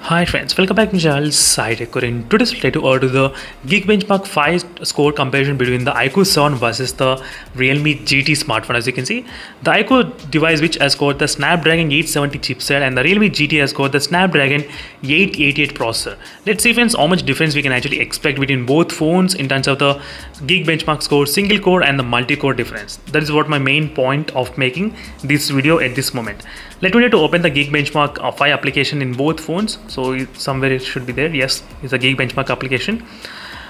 Hi friends, welcome back to Charles SciTech. In today's video, we'll do the Geekbenchmark 5 score comparison between the iQOO 7 versus the Realme GT smartphone. As you can see, the iQOO device which has got the Snapdragon 870 chipset and the Realme GT has got the Snapdragon 888 processor. Let's see friends how much difference we can actually expect between both phones in terms of the Geekbenchmark score, single core and the multi-core difference. That is what my main point of making this video at this moment. Let me try to open the Geekbenchmark 5 application in both phones. So somewhere it should be there. Yes, it's a Geekbenchmark application.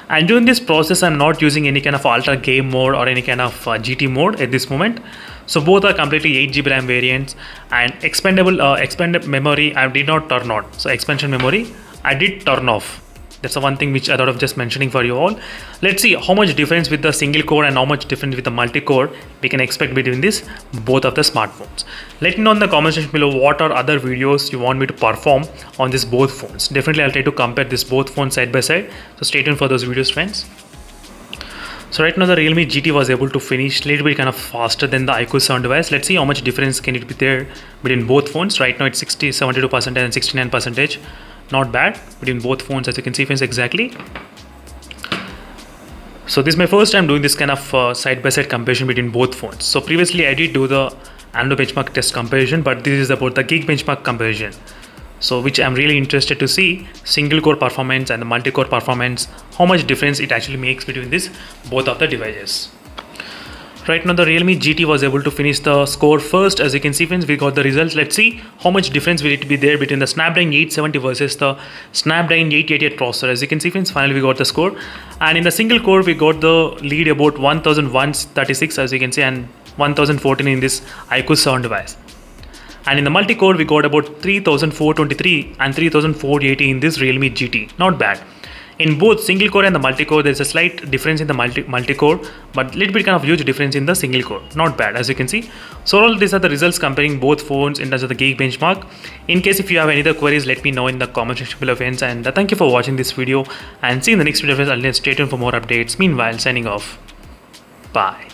And during this process, I'm not using any kind of ultra game mode or any kind of GT mode at this moment. So both are completely 8GB RAM variants, and expanded memory I did not turn on. So expansion memory I did turn off. That's the one thing which I thought of just mentioning for you all. Let's see how much difference with the single core and how much difference with the multi-core we can expect between this both of the smartphones. Let me know in the comment section below what are other videos you want me to perform on this both phones. Definitely I'll try to compare this both phones side by side. So stay tuned for those videos, friends. So right now the Realme GT was able to finish a little bit kind of faster than the iQOO 7 device. Let's see how much difference can it be there between both phones. Right now it's 72% and 69%. Not bad between both phones, as you can see friends, exactly. So this is my first time doing this kind of side-by-side comparison between both phones. So previously I did do the Antutu benchmark test comparison, but this is about the Geekbenchmark comparison. So which I'm really interested to see single core performance and the multi-core performance, how much difference it actually makes between this both of the devices. Right now the Realme GT was able to finish the score first. As you can see friends, we got the results. Let's see how much difference will it be there between the Snapdragon 870 versus the Snapdragon 888 processor. As you can see friends, finally we got the score, and in the single core we got the lead about 1136, as you can see, and 1014 in this iQOO 7 device. And in the multi-core we got about 3423 and 3480 in this Realme GT. Not bad. In both single core and the multi-core, there is a slight difference in the multi-core, but little bit kind of huge difference in the single core. Not bad, as you can see. So all these are the results comparing both phones in terms of the Geekbenchmark. In case if you have any other queries, let me know in the comment section below, friends. And thank you for watching this video, and see you in the next video, friends. Stay tuned for more updates. Meanwhile, signing off. Bye.